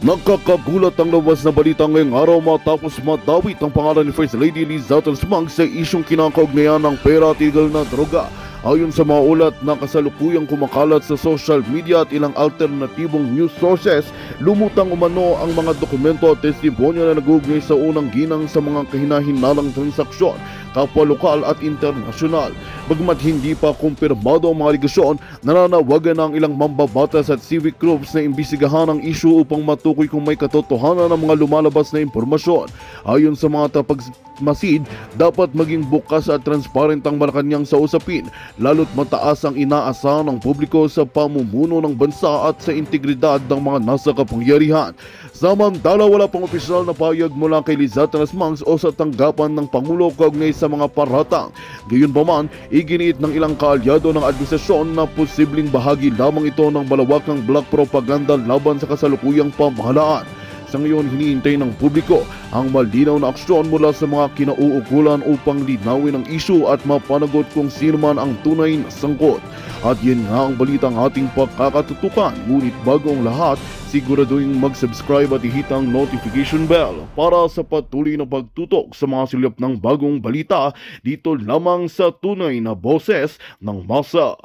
Nakakagulat ang labas na balita ngayong araw matapos madawit ang pangalan ni First Lady Liza Mag sa isyong kinakaugnayan ng pera at illegal na droga. Ayon sa mga ulat na kasalukuyang kumakalat sa social media at ilang alternatibong news sources, lumutang umano ang mga dokumento at testimonyo na nag-uugnay sa unang ginang sa mga kahinahinalang transaksyon, kapwa lokal at internasyonal. Bagamat hindi pa kumpirmado ang mga aligasyon, nananawagan ang ilang mambabatas at civic groups na imbisigahan ang issue upang matukoy kung may katotohanan ng mga lumalabas na impormasyon. Ayon sa mga tapagmasid, dapat maging bukas at transparent ang Malacanang sa usapin, lalo't mataas ang inaasahan ng publiko sa pamumuno ng bansa at sa integridad ng mga nasa kapangyarihan. Samantala, wala pang opisyal na pahayag mula kay Liza Mag o sa tanggapan ng Pangulo kaugnay sa mga paratang. Gayunpaman, iginiit ng ilang kaalyado ng administrasyon na posibleng bahagi lamang ito ng malawakang black propaganda laban sa kasalukuyang pamahalaan. Sa ngayon, hinihintay ng publiko ang malinaw na aksyon mula sa mga kinauukulan upang linawin ang issue at mapanagot kung sino man ang tunay na sangkot. At yan nga ang balitang ating pagkakatutukan. Ngunit bago ang lahat, siguraduhin mag-subscribe at ihit ang notification bell para sa patuloy na pagtutok sa mga silip ng bagong balita dito lamang sa tunay na boses ng masa.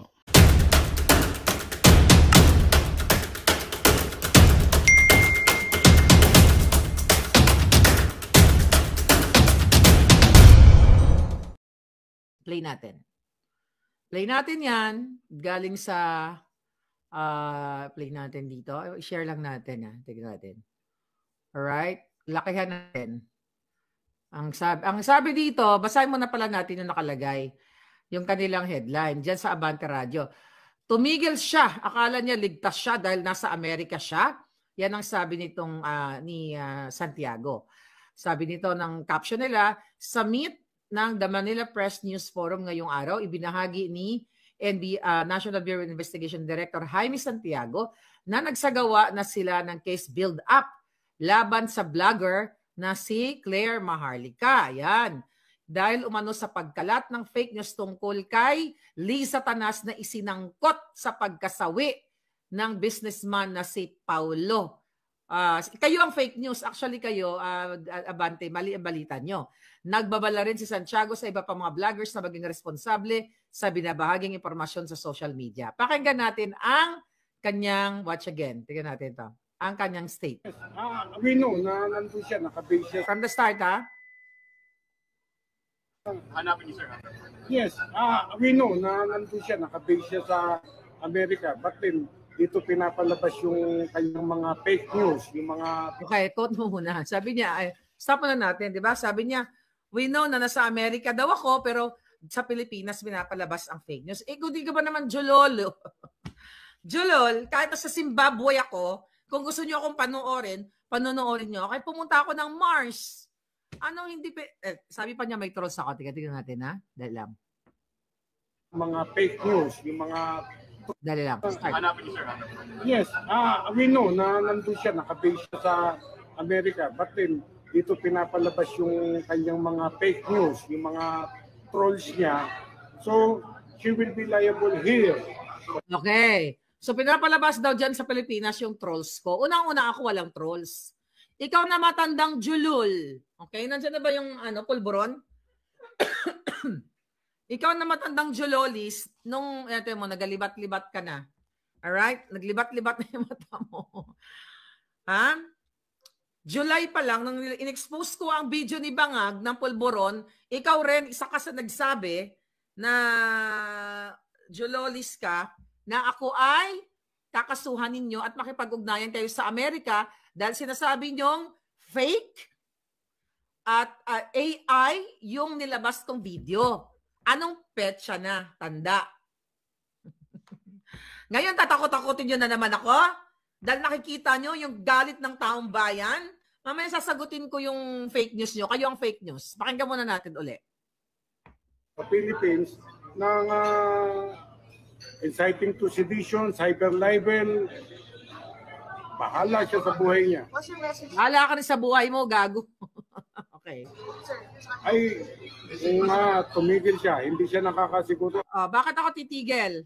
Play natin. Play natin yan. Galing sa play natin dito. I-share lang natin. Tignan natin. Alright? Lakihan natin. Ang sabi dito, basahin mo na pala natin yung nakalagay. Yung kanilang headline. Diyan sa Abante Radio. Tumigil siya. Akala niya ligtas siya dahil nasa Amerika siya. Yan ang sabi nitong ni Santiago. Sabi nito ng caption nila, Summit ng The Manila Press News Forum ngayong araw, ibinahagi ni National Bureau of Investigation Director Jaime Santiago na nagsagawa na sila ng case build-up laban sa vlogger na si Claire Maharlika. Yan. Dahil umano sa pagkalat ng fake news tungkol kay Liza Tanas na isinangkot sa pagkasawi ng businessman na si Paulo. Kayo ang fake news. Actually kayo, Abante, mali ang balita nyo. Nagbabala rin si Santiago sa iba pang mga vloggers na maging responsable sa binabahaging impormasyon sa social media. Pakinggan natin ang kanyang, watch again, tingnan natin ito, ang kanyang statement. We know na nandun siya, nakabase siya. From the start, ha? Hanapin niyo, sir. Yes, we know na nandun siya, nakabase siya sa Amerika. But then, dito pinapalabas yung kanyang mga fake news, yung mga... Okay, quote mo muna. Sabi niya, stop na natin, di ba? Sabi niya, we know na nasa Amerika daw ako, pero sa Pilipinas pinapalabas ang fake news. Kung di ka ba naman Jolol? Jolol, kahit sa Zimbabwe ako, kung gusto niyo akong panoorin niyo. Kahit pumunta ako ng Mars. Anong hindi... sabi pa niya may trolls ako. Tingnan natin, ha? Dali lang. Mga fake news, yung mga... Dali lang. Start. Hanapin niyo, sir. Yes, we know na nandun siya, nakabase siya sa Amerika. But then, dito pinapalabas yung kanyang mga fake news, yung mga trolls niya. So, she will be liable here. Okay. So, pinapalabas daw dyan sa Pilipinas yung trolls ko. Unang-una ako walang trolls. Ikaw na matandang Julul. Okay? Nandiyan na ba yung pulburon? Ikaw na matandang Julolis, nung nagalibat-libat ka na. Alright? Naglibat-libat na yung mata mo. Ha? July pa lang, nung in-expose ko ang video ni Bangag ng pulburon, ikaw rin, isa ka sa nagsabi na Julolis ka, na ako ay kakasuhan ninyo at makipag-ugnayan kayo sa Amerika dahil sinasabi nyong fake at AI yung nilabas kong video. Anong petsa na? Tanda. Ngayon, tatakot-takotin nyo na naman ako? Dahil nakikita nyo yung galit ng taong bayan, mamaya sasagutin ko yung fake news nyo. Kayo ang fake news. Pakinggan muna natin uli. Sa Philippines, ng inciting to sedition, cyber libel, bahala siya sa buhay niya. Bahala ka rin sa buhay mo, gago. Okay. Ay, kung tumigil siya, hindi siya nakakasiguro. Bakit ako titigil?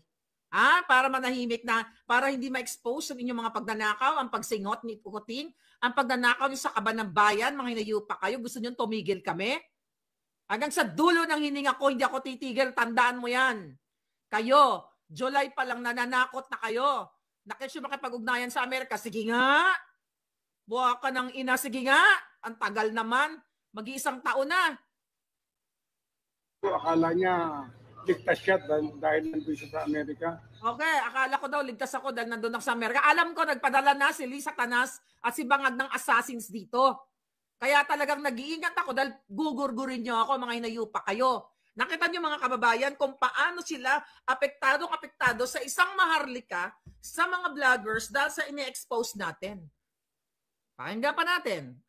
Para manahimik na, para hindi ma-expose ang inyong mga pagnanakaw, ang pagsingot ni Pukuting, ang pagnanakaw niyo sa kaban ng bayan, mga hinayupa kayo, gusto niyo tumigil kami? Hanggang sa dulo ng hininga ko, hindi ako titigil, tandaan mo yan. Kayo, July pa lang nananakot na kayo. Nakisyo makipag-ugnayan sa Amerika, sige nga, buha ka ng ina, sige nga, ang tagal naman, mag-iisang taon na. Akala niya, ligtas siya dahil nandun siya sa Amerika. Okay, akala ko daw ligtas ako dahil nandun ako sa Amerika. Alam ko, nagpadala na si Lisa Tanas at si Bangag ng assassins dito. Kaya talagang nag-iingat ako dahil gugurgurin niyo ako, mga hinayupa kayo. Nakita niyo mga kababayan kung paano sila apektado sa isang maharlika sa mga vloggers dahil sa ini-expose natin. Pakinggan pa natin.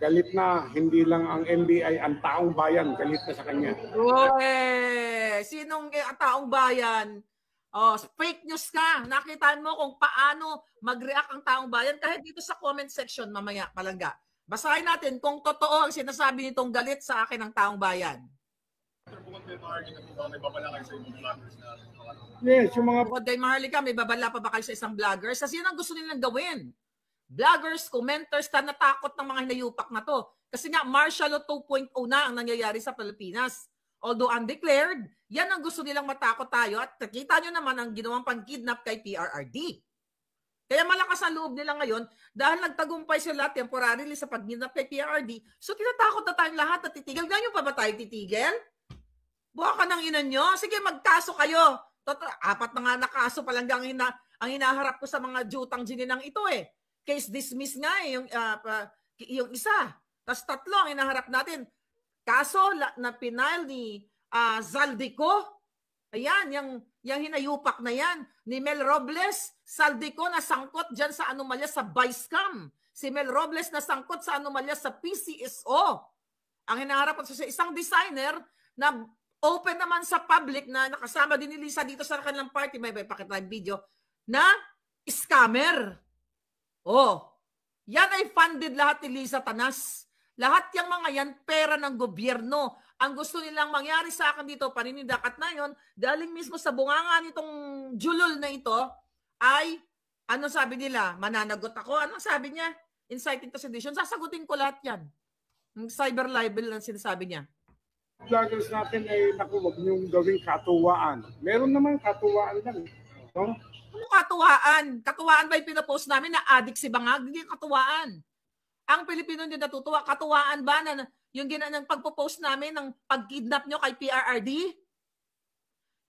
Galit na, hindi lang ang NBI, ang taong bayan, galit na sa kanya. Sinong taong bayan? Fake news ka. Nakitaan mo kung paano mag-react ang taong bayan kahit dito sa comment section mamaya, Palangga. Basahin natin kung totoo ang sinasabi nitong galit sa akin ng taong bayan. Yes, yung mga... Bukod kay Maharlika, may babala pa ba kayo sa isang vlogger? Sa sino ang gusto nilang gawin? Vloggers, commenters, natakot ng mga hinayupak na to. Kasi nga, martial law 2.0 na ang nangyayari sa Pilipinas. Although undeclared, yan ang gusto nilang matakot tayo. At nakita nyo naman ang ginawang pang-kidnap kay PRRD. Kaya malakas ang loob nila ngayon dahil nagtagumpay sila temporarily sa pag-kidnap kay PRRD. So tinatakot na tayong lahat at titigil. Ganyan pa ba tayo titigil? Buha ka ng ina nyo. Sige, magkaso kayo. 4 na nga nakaso pa lang ang hinaharap ko sa mga jutang gininang ito eh. Case dismiss nga eh, yung isa. Tapos 3 ang hinaharap natin. Kaso na pinile ni Zaldico. Ayan, yung hinayupak na yan. Ni Mel Robles, Zaldico na sangkot dyan sa anomalya sa Vicecam. Si Mel Robles na sangkot sa anomalya sa PCSO. Ang hinaharap ko sa isang designer na open naman sa public na nakasama din ni Lisa dito sa kanilang party, may pakita yung video, na scammer. Yan ay funded lahat ni Lisa Tanas. Lahat yung mga yan, pera ng gobyerno. Ang gusto nilang mangyari sa akin dito, paninidakat na yon, galing mismo sa bunganga nitong julol na ito, ay, ano sabi nila? Mananagot ako. Anong sabi niya? Inciting to sedition. Sasagutin ko lahat yan. Yung cyber libel ang sinasabi niya. Vloggers natin ay naku, wag niyong gawing katuwaan. Meron naman katuwaan lang. No? Ano katuwaan? Katuwaan ba yung pinapost namin na addict si Bangag? Hindi katuwaan. Ang Pilipino hindi natutuwa. Katuwaan ba na yung ginanang pagpo-post namin ng pag-kidnap nyo kay PRRD?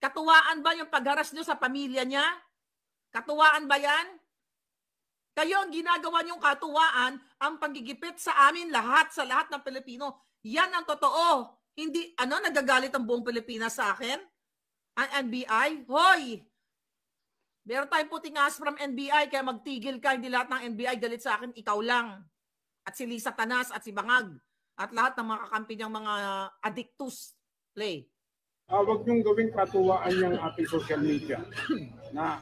Katuwaan ba yung pagharas nyo sa pamilya niya? Katuwaan ba yan? Kayo ang ginagawa nyong katuwaan, ang panggigipit sa amin lahat, sa lahat ng Pilipino. Yan ang totoo. Hindi, nagagalit ang buong Pilipinas sa akin? Ang NBI? Hoy! Meron tayong puting as from NBI, kaya magtigil ka. Hindi lahat ng NBI galit sa akin, ikaw lang. At si Lisa Tanas at si Bangag. At lahat ng mga kakampi niyang mga addictus. Play. Huwag niyong gawing katuwaan yung ating social media. Na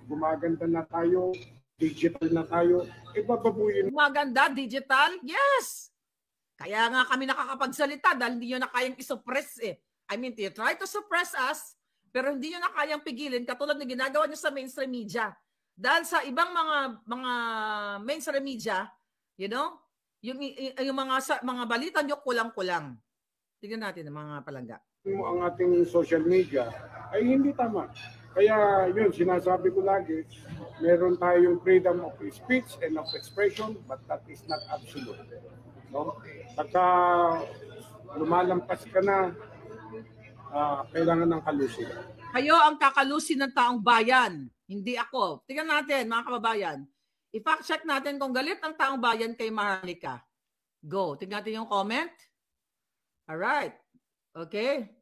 gumaganda na tayo, digital na tayo, ibababuyin. Gumaganda, digital? Yes! Kaya nga kami nakakapagsalita dahil hindi nyo na kayang isuppress eh. I mean, you try to suppress us, pero hindi nyo na kayang pigilin katulad ng ginagawa nyo sa mainstream media. Dahil sa ibang mga mainstream media, you know, yung mga balita nyo kulang-kulang. Tingnan natin ang mga palangga. Ang ating social media ay hindi tama. Kaya yun, sinasabi ko lagi, meron tayong freedom of speech and of expression, but that is not absolute. No? Pagka lumalampas ka na, kailangan ng kalusin. Kayo ang kakalusin ng taong bayan, hindi ako. Tingnan natin, mga kababayan. I-fact check natin kung galit ang taong bayan kay Maharlika. Go. Tingnan natin yung comment. Alright. Okay.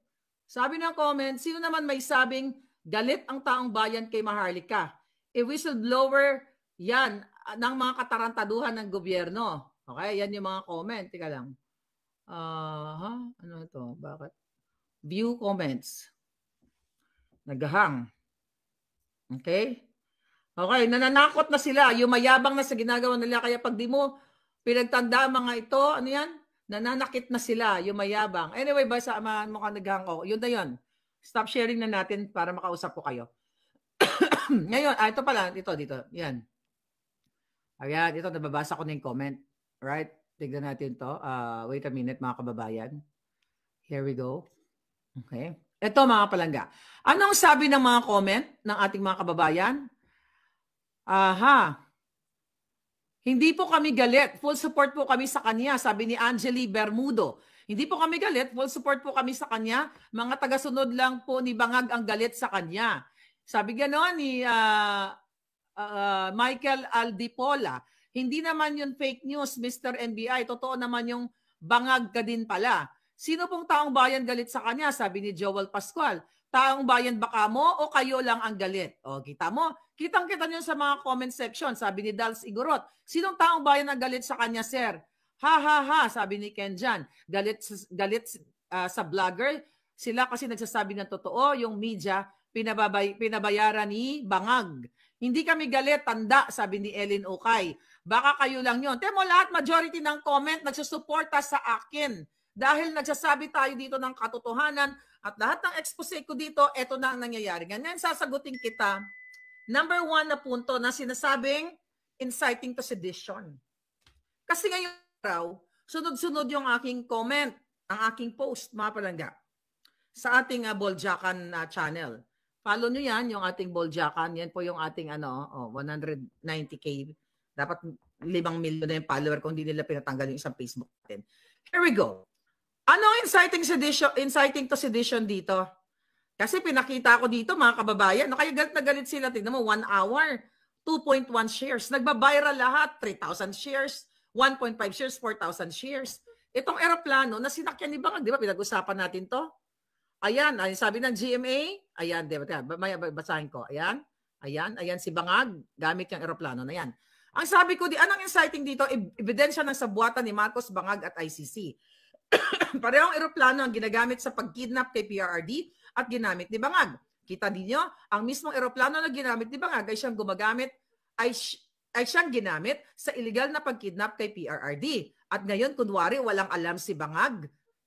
Sabi ng comment, sino naman may sabing galit ang taong bayan kay Maharlika? Whistleblower yan ng mga katarantaduhan ng gobyerno. Okay, yan yung mga comment. Tika lang. Ano ito? Bakit? View comments. Naghahang. Okay? Okay, nananakot na sila. Yung mayabang na sa ginagawa nila. Kaya pag di mo pinagtanda mga ito, ano yan? Nananakit na sila, yung mayabang. Anyway, basta mukhang naghahang ko. Yun na yun. Stop sharing na natin para makausap ko kayo. Ngayon, ito pala, dito. Yan. Ayan, ito, nababasa ko na yung comment. Right? Tignan natin to. Wait a minute, mga kababayan. Here we go. Okay. Ito, mga palangga. Anong sabi ng mga comment ng ating mga kababayan? Hindi po kami galit. Full support po kami sa kanya, sabi ni Angeli Bermudo. Hindi po kami galit. Full support po kami sa kanya. Mga tagasunod lang po ni Bangag ang galit sa kanya. Sabi gano'n ni Michael Aldipola. Hindi naman yun fake news, Mr. NBI. Totoo naman yung bangag ka din pala. Sino pong taong bayan galit sa kanya? Sabi ni Joel Pascual. Taong bayan baka mo o kayo lang ang galit? O, kita mo? Kitang-kita nyo sa mga comment section. Sabi ni Dals Igorot. Sinong taong bayan ang galit sa kanya, sir? Ha, sabi ni Ken Jan. Galit sa vlogger. Sila kasi nagsasabi ng totoo. Yung media, pinabayaran ni Bangag. Hindi kami galit, tanda, sabi ni Ellen Okay. Baka kayo lang yun. Temo lahat, majority ng comment nagsusuporta sa akin. Dahil nagsasabi tayo dito ng katotohanan at lahat ng expose ko dito, eto na ang nangyayari. Ganyan, sasagutin kita. Number 1 na punto na sinasabing inciting to sedition. Kasi ngayon raw, sunod-sunod yung aking comment, ang aking post, mga palangga, sa ating Boljakan channel. Follow nyo yan, yung ating Boljakan. Yan po yung ating 190K. Dapat 5 million na yung follower kung hindi nila pinatanggal yung isang Facebook natin. Here we go. Ano inciting to sedition dito? Kasi pinakita ko dito, mga kababayan, kaya galit na galit sila. Tignan mo, 1 hour, 2.1 shares. Nagba-viral lahat, 3,000 shares, 1.5 shares, 4,000 shares. Itong eroplano na sinakyan ni Bangag, di ba? Pinag-usapan natin to. Ayan, sabi ng GMA, ayan, di ba? Basahin ko, ayan si Bangag, gamit yung eroplano na yan. Ang sabi ko, anong inciting dito? Ebidensya ng sabuatan ni Marcos, Bangag at ICC. Parehong eroplano ang ginagamit sa pagkidnap kay PRRD at ginamit ni Bangag. Kita ninyo, ang mismong eroplano na ginamit ni Bangag ay siyang ginamit sa illegal na pagkidnap kay PRRD. At ngayon, kunwari, walang alam si Bangag,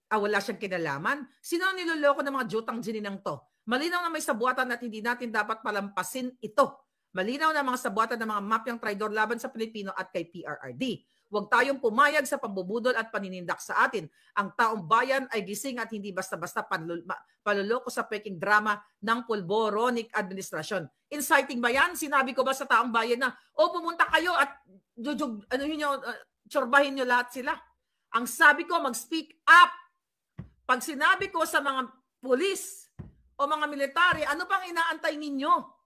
wala siyang kinalaman. Sino ang niloloko ng mga jutang gininang to? Malinaw na may sabuatan at hindi natin dapat palampasin ito. Malinaw na mga sabuatan ng mga mafyang traidor laban sa Pilipino at kay PRRD. Huwag tayong pumayag sa pambubudol at paninindak sa atin. Ang taong bayan ay gising at hindi basta-basta paluloko sa peking drama ng pulboronic administrasyon. Inciting ba yan? Sinabi ko ba sa taong bayan na, pumunta kayo at tsorbahin nyo lahat sila? Ang sabi ko, mag-speak up. Pag sinabi ko sa mga pulis o mga military, ano bang inaantay ninyo?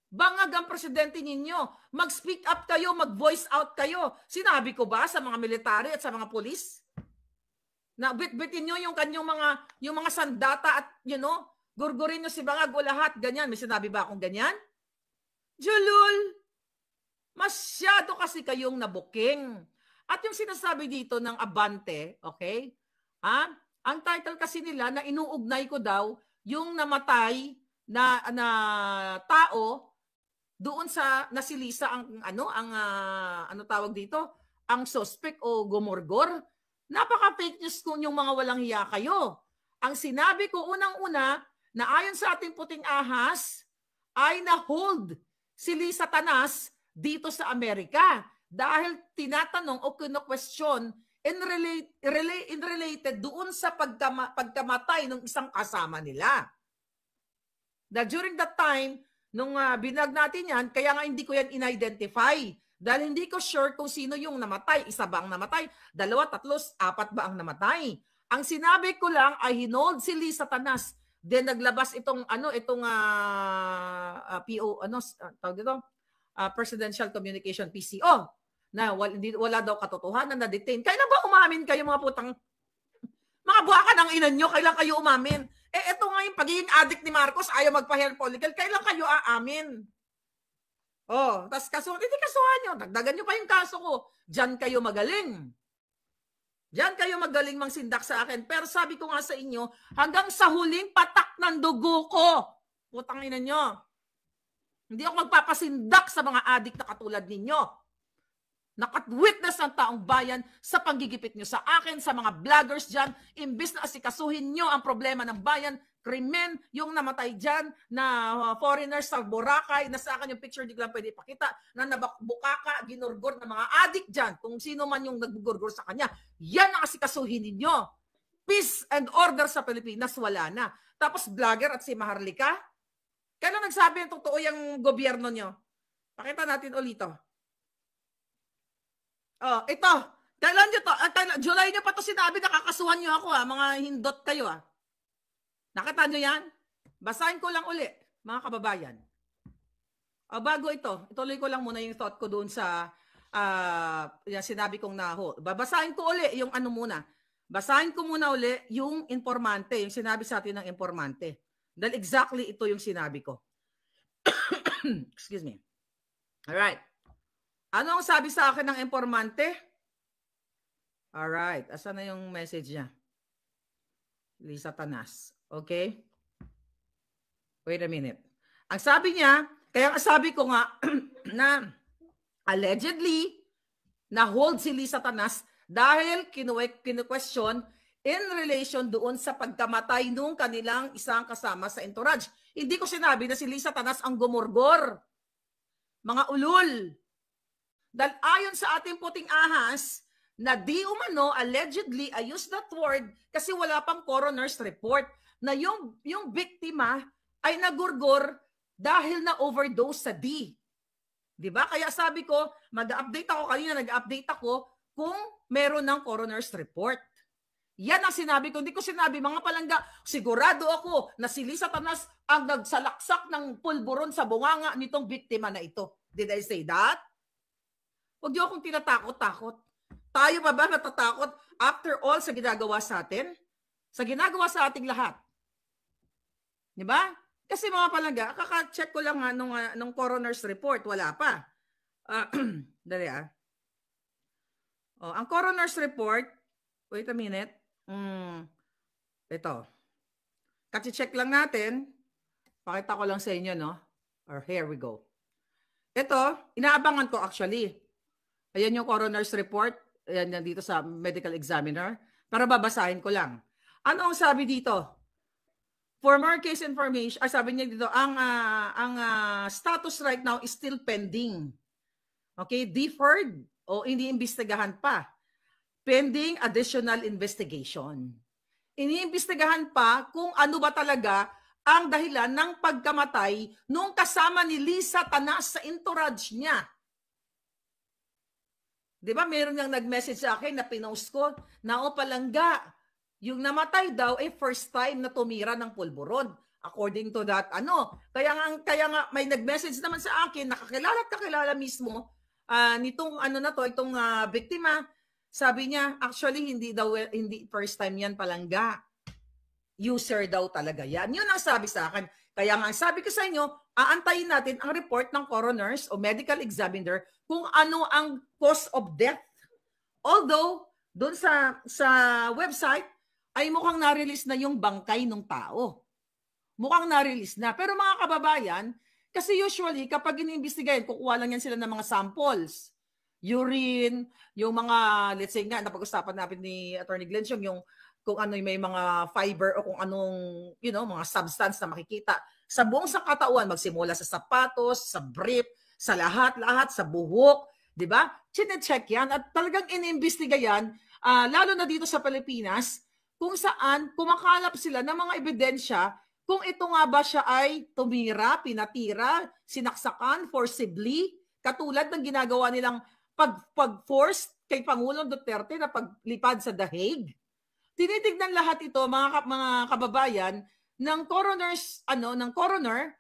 Bangag ang presidente ninyo. Mag-speak up kayo, mag-voice out kayo. Sinabi ko ba sa mga military at sa mga pulis? Na bit-bitin nyo yung kanyang mga sandata at gurgurin nyo si Bangag o lahat. Ganyan. May sinabi ba akong ganyan? Julul, masyado kasi kayong nabuking. At yung sinasabi dito ng Abante, okay? Ang title kasi nila na inuugnay ko daw yung namatay na tao doon sa nasilisa ang tawag dito, ang suspect o gumorgor. Napaka-fake news kung yung mga walang hiya kayo. Ang sinabi ko unang-una na ayon sa ating puting ahas ay na-hold si Lisa Tanas dito sa Amerika dahil tinatanong o kino-question in related doon sa pagkamatay ng isang kasama nila. Na during that time, nung binag natin yan, kaya nga hindi ko yan in-identify. Dahil hindi ko sure kung sino yung namatay. Isa ba ang namatay? 2, 3, 4 ba ang namatay? Ang sinabi ko lang ay hinold si Lisa Tanas. Then naglabas itong Presidential Communication PCO na wala daw katotohanan na detain. Kailan ba umamin kayo mga putang mga buwakan ng inan nyo? Kailan kayo umamin? Ito nga yung pagiging addict ni Marcos, ayaw magpa-hair follicle. Kailan kayo aamin? Tas hindi kasuhan nyo. Dagdagan nyo pa yung kaso ko. Diyan kayo magaling. Diyan kayo magaling mangsindak sa akin. Pero sabi ko nga sa inyo, hanggang sa huling patak ng dugo ko, putang ina nyo. Hindi ako magpapasindak sa mga addict na katulad ninyo. Nakatwitness ang taong bayan sa panggigipit nyo sa akin, sa mga vloggers dyan. Imbis na asikasuhin nyo ang problema ng bayan, krimen, yung namatay dyan na foreigners sa Boracay, na sa akin yung picture di ko lang pwede ipakita, na nabukaka, ginurgor ng mga adik dyan, kung sino man yung naggurgor sa kanya. Yan ang asikasuhin ninyo. Peace and order sa Pilipinas, wala na. Tapos vlogger at si Maharlika, kailan nagsabi yung totoo yung gobyerno nyo? Pakita natin ulito. Oh, ito. Kailan nyo to? July nyo pa to sinabi, nakakasuhan nyo ako mga hindot kayo Nakita nyo yan? Basahin ko lang uli, mga kababayan. Bago ito, ituloy ko lang muna yung thought ko doon sa yung sinabi kong babasahin ko uli yung ano muna. Basahin ko muna uli yung informante, yung sinabi sa atin ng informante. Dahil exactly ito yung sinabi ko. Excuse me. Alright. Ano ang sabi sa akin ng informante? Alright. Asan na yung message niya? Lisa Tanas. Okay? Wait a minute. Ang sabi niya, kaya ang sabi ko nga na allegedly na-hold si Lisa Tanas dahil kinu-question in relation doon sa pagkamatay nung kanilang isang kasama sa entourage. Hindi ko sinabi na si Lisa Tanas ang gumurgor. Mga ulol. Dahil ayon sa ating puting ahas, na di umano, allegedly, I use that word kasi wala pang coroner's report, na yung biktima ay nagurgor dahil na overdose sa D. Diba? Kaya sabi ko, mag-update ako kanina, nag-update ako kung meron ng coroner's report. Yan ang sinabi ko. Hindi ko sinabi, mga palangga, sigurado ako na si Lisa Tanas ang nagsalaksak ng pulburon sa bunganga nitong biktima na ito. Did I say that? Huwag niyo akong tinatakot-takot. Tayo pa ba natatakot after all sa ginagawa sa atin? Sa ginagawa sa ating lahat. Di ba? Kasi mga palangga, kaka-check ko lang nung coroner's report. Wala pa. Dali ang coroner's report, wait a minute. Ito. Kasi-check lang natin. Pakita ko lang sa inyo, no? Or here we go. Ito, inaabangan ko actually. Ayan yung coroner's report. Ayan yan dito sa medical examiner. Para babasahin ko lang. Ano ang sabi dito? For more case information, sabi niya dito, ang status right now is still pending. Okay? Deferred o iniimbestigahan pa. Pending additional investigation. Iniimbestigahan pa kung ano ba talaga ang dahilan ng pagkamatay nung kasama ni Lisa Tanas sa entourage niya. Di ba, meron niyang nag-message sa akin na pinost ko na palangga, yung namatay daw ay first time na tumira ng pulburon. According to that, Kaya nga may nag-message naman sa akin, nakakilala at kakilala mismo nitong itong biktima. Sabi niya, actually, hindi first time yan palangga. User daw talaga yan. Yun ang sabi sa akin. Kaya nga sabi ko sa inyo, aantayin natin ang report ng coroners o medical examiner kung ano ang cause of death. Although, doon sa website, ay mukhang na-release na yung bangkay ng tao. Mukhang na-release na. Pero mga kababayan, kasi usually, kapag iniimbestigayan, kukuha lang yan sila ng mga samples. Urine, yung mga, let's say nga, napag-usapan natin ni Attorney Glensiong, yung kung ano may mga fiber o kung anong, mga substance na makikita sa buong sangkatauhan, magsimula sa sapatos, sa brief, sa lahat, sa buhok, di ba? Chine-check yan at talagang inimbestiga yan, lalo na dito sa Pilipinas, kung saan kumakalap sila ng mga ebidensya kung ito nga ba siya ay tumira, pinatira, sinaksakan, forcibly, katulad ng ginagawa nilang pag-force kay Pangulong Duterte na paglipad sa The Hague. Tinitignan lahat ito, mga kababayan, ng coroner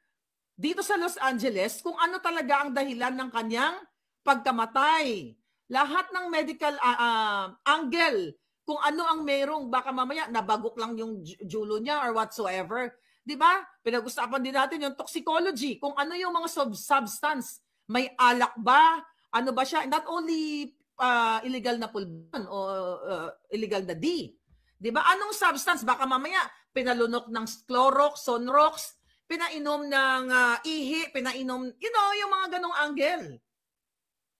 dito sa Los Angeles kung ano talaga ang dahilan ng kanyang pagkamatay. Lahat ng medical angle, kung ano ang merong, baka mamaya nabagok lang yung julo niya or whatsoever. Diba? Pinag-usapan din natin yung toxicology, kung ano yung mga substance. May alak ba? Ano ba siya? Not only illegal na pulburon o illegal na D. Diba? Anong substance? Baka mamaya pinalunok ng Clorox, Sonrox, pinainom ng ihi, pinainom, yung mga ganong angle.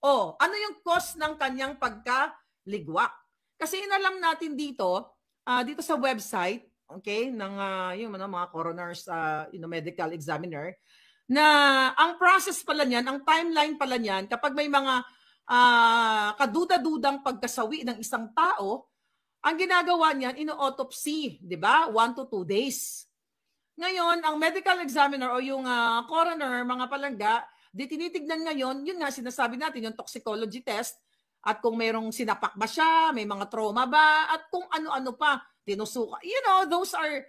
ano yung cause ng kanyang pagkaligwak? Kasi inalam natin dito, dito sa website, okay, ng yung mga coroners, medical examiner, na ang process pala niyan, ang timeline pala niyan, kapag may mga kaduda-dudang pagkasawi ng isang tao, ang ginagawa niyan, ino-autopsy, di ba? 1 to 2 days. Ngayon, ang medical examiner o yung coroner, mga palangga, tinitignan ngayon, yun nga sinasabi natin, yung toxicology test, at kung mayroong sinapak ba siya, may mga trauma ba, at kung ano-ano pa, tinusuka. You know, those are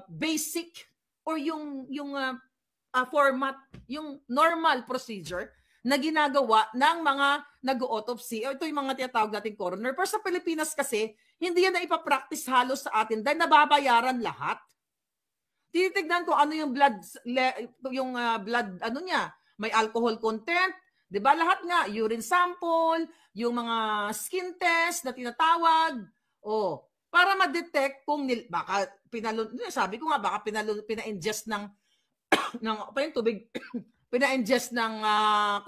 basic or yung format, yung normal procedure na ginagawa ng mga nag-autopsy. Ito yung mga tinatawag natin coroner. Pero sa Pilipinas kasi, hindi yan na ipapractice halos sa atin dahil nababayaran lahat. Tinitignan ko ano yung blood, ano niya, may alcohol content, 'di ba? Lahat nga, urine sample, yung mga skin test na tinatawag. Para ma-detect kung baka sabi ko nga baka pina-ingest ng tubig, pina-ingest ng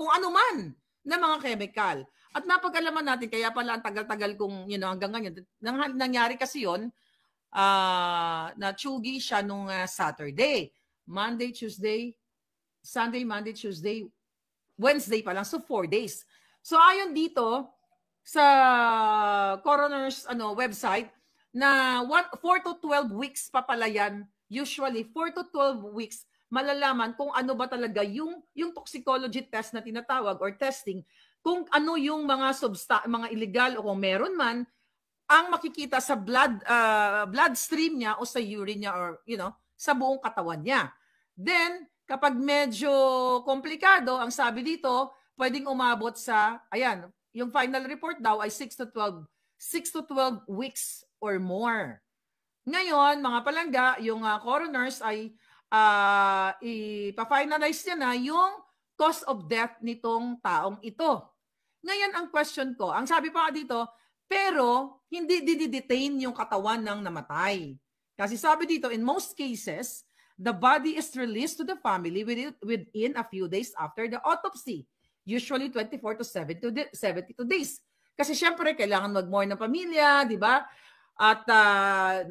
kung ano man na mga chemical. At napag-alaman natin kaya pala ang tagal-tagal kung hanggang ngayon nangyari kasi 'yon. Na-tsugi siya nung Saturday, Monday, Tuesday, Sunday, Monday, Tuesday, Wednesday pa lang. So 4 days. So ayon dito sa coroner's website na 4 to 12 weeks pa pala yan. Usually 4 to 12 weeks malalaman kung ano ba talaga yung toxicology test na tinatawag or testing, kung ano yung mga mga illegal o kung meron man ang makikita sa bloodstream niya o sa urine niya or sa buong katawan niya. Then kapag medyo komplikado, ang sabi dito, pwedeng umabot sa yung final report daw ay 6 to 12 weeks or more. Ngayon, mga palangga, yung coroners ay ipa-finalize niya na yung cause of death nitong taong ito. Ngayon, ang question ko, ang sabi pa dito, pero hindi didetain yung katawan ng namatay. Kasi sabi dito, in most cases, the body is released to the family within a few days after the autopsy. Usually 24 to 72 days. Kasi syempre, kailangan mag-mourn ng pamilya, di ba? At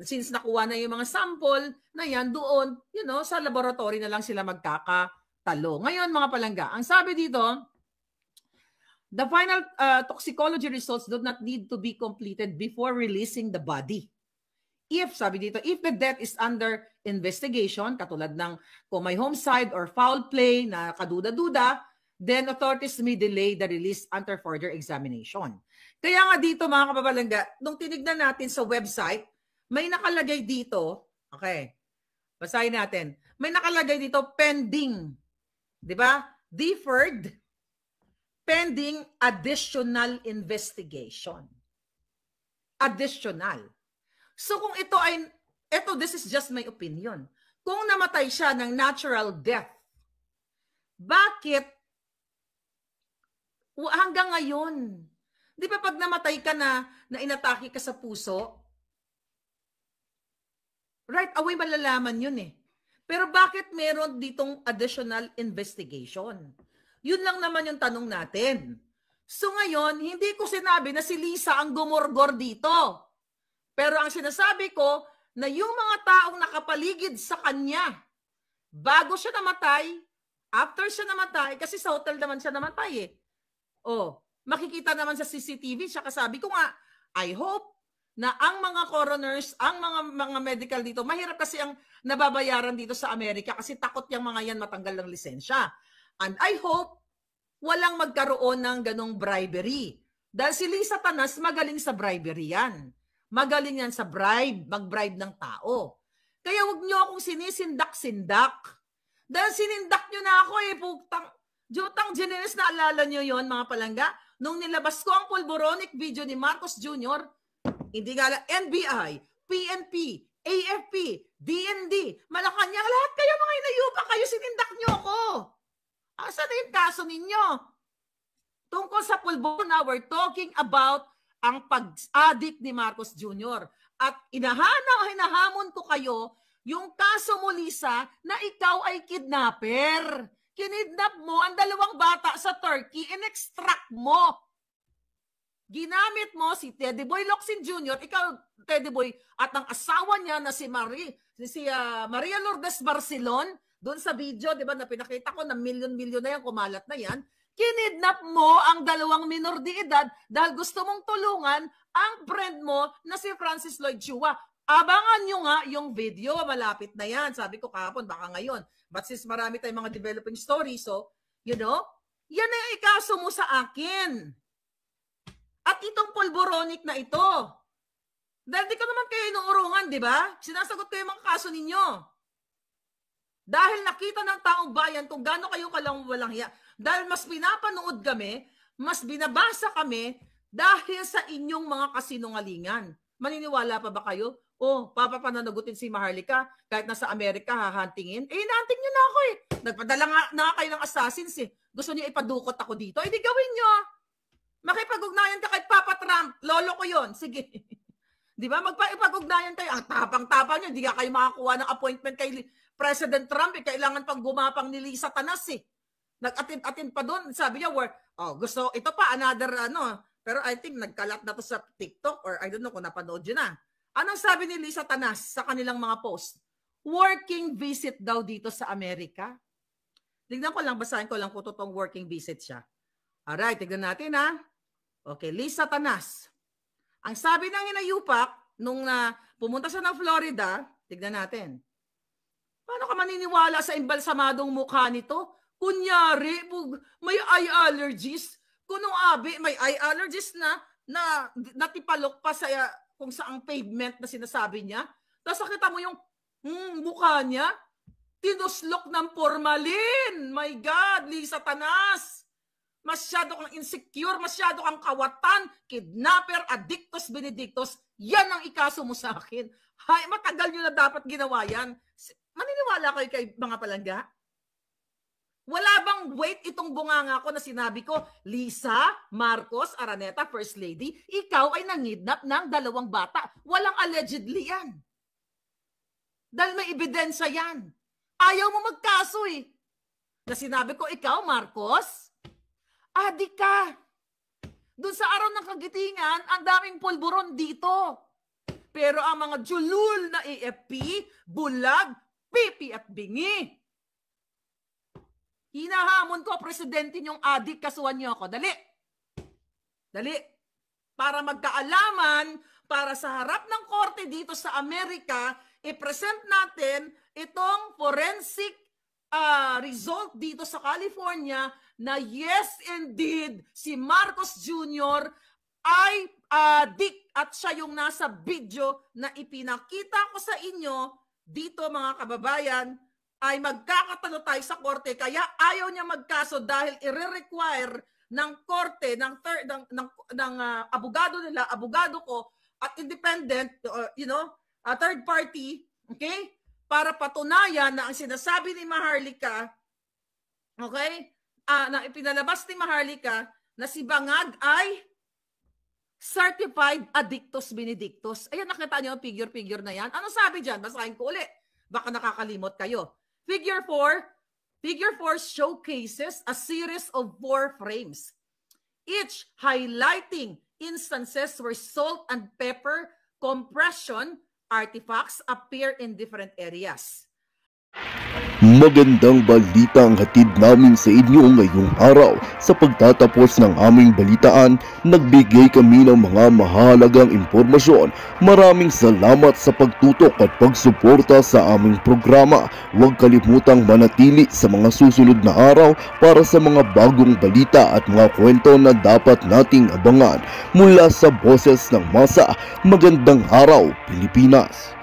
since nakuha na yung mga sample na yan, doon, sa laboratory na lang sila magkakatalo. Ngayon, mga palangga, ang sabi dito, the final toxicology results do not need to be completed before releasing the body. If the death is under investigation, katulad ng kung may homicide or foul play na kaduda-duda, then authorities may delay the release until further examination. Kaya nga dito, mga kababalangga, nung tinignan natin sa website, may nakalagay dito, okay, basahin natin, may nakalagay dito pending, di ba? Deferred, pending additional investigation. Additional. So kung this is just my opinion. Kung namatay siya ng natural death, bakit hanggang ngayon? Di ba pag namatay ka na inatake ka sa puso, right away malalaman yun eh. Pero bakit meron ditong additional investigation? Yun lang naman yung tanong natin. So ngayon, hindi ko sinabi na si Lisa ang gumorgor dito. Pero ang sinasabi ko na yung mga taong nakapaligid sa kanya, bago siya namatay, after siya namatay, kasi sa hotel naman siya namatay eh. Makikita naman sa CCTV, siya kasabi ko nga, I hope na ang mga coroners, ang mga medical dito, mahirap kasi ang nababayaran dito sa Amerika kasi takot yung mga yan matanggal ng lisensya. And I hope walang magkaroon ng ganong bribery. Dahil si Lisa Tanas, magaling sa bribery yan. Magaling yan sa mag-bribe ng tao. Kaya wag nyo akong sinisindak-sindak. Dahil sinindak nyo na ako eh, Jutang Generous, naalala nyo yon mga palangga? Nung nilabas ko ang pulboronic video ni Marcos Jr., hindi nga NBI, PNP, AFP, DND, Malacanang, lahat kayo mga inayupa kayo, sinindak nyo ako. Asa na yung kaso ninyo? Tungkol sa pulbo na we're talking about ang pag-addict ni Marcos Jr. At hinahamon ko kayo yung kaso mo, Lisa, na ikaw ay kidnapper. kinidnap mo ang 2 bata sa Turkey, in-extract mo. Ginamit mo si Teddy Boy Locsin Jr., ikaw, Teddy Boy, at ang asawa niya na si Maria Lourdes Barcelon, doon sa video, di ba, na pinakita ko na milyon-milyon na yan, kumalat na yan, kinidnap mo ang 2 minor de edad dahil gusto mong tulungan ang friend mo na si Francis Lloyd Chua. Abangan nyo nga yung video, malapit na yan. Sabi ko kahapon, baka ngayon. But since marami tayong mga developing stories, so, you know, yan ang ikaso mo sa akin. At itong pulboronic na ito. Dahil di ko naman kayo inuurungan, di ba? Sinasagot ko yung mga kaso ninyo. Dahil nakita ng taong bayan kung gaano kayo walang hiya. Dahil mas pinapanood kami, mas binabasa kami dahil sa inyong mga kasinungalingan. Maniniwala pa ba kayo? Oh, papapananagutin si Maharlika kahit nasa Amerika hahantingin. Eh, inaanting nyo na ako eh. Nagpadala nga na kayo ng assassins eh. Gusto nyo ipadukot ako dito? Eh, di gawin nyo. Makipag-ugnayan ka kay Papa Trump. Lolo ko yon. Sige. Di ba? Magpag-ugnayan kayo. Ang tapang-tapang nyo. Hindi ka kayo makakuha ng appointment kay President Trump. Eh. Kailangan pang gumapang ni Lisa Tanas eh. Nag-attend pa doon. Sabi niya, gusto, ito pa, another ano. Pero I think nagkalat na to sa TikTok or I don't know kung napanood yun na. Anong sabi ni Lisa Tanas sa kanilang mga post? Working visit daw dito sa Amerika. Tignan ko lang, basahin ko lang kung totoong working visit siya. Alright, tignan natin ha. Okay, Lisa Tanas. Ang sabi ng inayupak, nung pumunta siya ng Florida, tignan natin. Paano ka maniniwala sa imbalsamadong mukha nito? Kunyari, may eye allergies. Kunong abi, may eye allergies na natipalok pa sa kung saang pavement na sinasabi niya. Tapos nakita mo yung mukha niya, tinuslok ng formalin. My God, Lisa Tanas. Masyado kang insecure, masyado kang kawatan, kidnapper, addictus, benedictus. Yan ang ikaso mo sa akin. Hay, matagal nyo na dapat ginawa yan. Maniniwala kayo kay mga palangga? Wala bang wait itong bunganga ko na sinabi ko, Lisa Marcos Araneta, First Lady, ikaw ay nangidnap ng 2 bata. Walang allegedly yan. Dahil may ebidensya yan. Ayaw mo magkaso eh. Na sinabi ko, ikaw Marcos, adi ka. Doon sa araw ng kagitingan, ang daming pulburon dito. Pero ang mga julul na AFP, bulag, pipi at bingi. Hinahamon ko, presidente niyong adik, kasuhan niyo ako. Dali. Dali. Para magkaalaman, para sa harap ng korte dito sa Amerika, i-present natin itong forensic result dito sa California na yes, indeed, si Marcos Jr. ay adik at siya yung nasa video na ipinakita ko sa inyo dito mga kababayan, ay magkakatalo tayo sa korte kaya ayaw niya magkaso dahil i-require ng korte, ng abogado nila, abogado ko at independent, third party, okay? Para patunayan na ang sinasabi ni Maharlika, okay? Na ipinalabas ni Maharlika na si Bangag ay certified addictus benedictus. Ayan, nakita niyo ang figure na yan. Ano sabi dyan? Basahin ko ulit. Baka nakakalimot kayo. Figure 4 showcases a series of 4 frames, each highlighting instances where salt and pepper compression artifacts appear in different areas. Magandang balita ang hatid namin sa inyo ngayong araw. Sa pagtatapos ng aming balitaan, nagbigay kami ng mga mahalagang impormasyon. Maraming salamat sa pagtutok at pagsuporta sa aming programa. Huwag kalimutang manatili sa mga susunod na araw para sa mga bagong balita at mga kwento na dapat nating abangan. Mula sa Boses ng Masa, magandang araw, Pilipinas!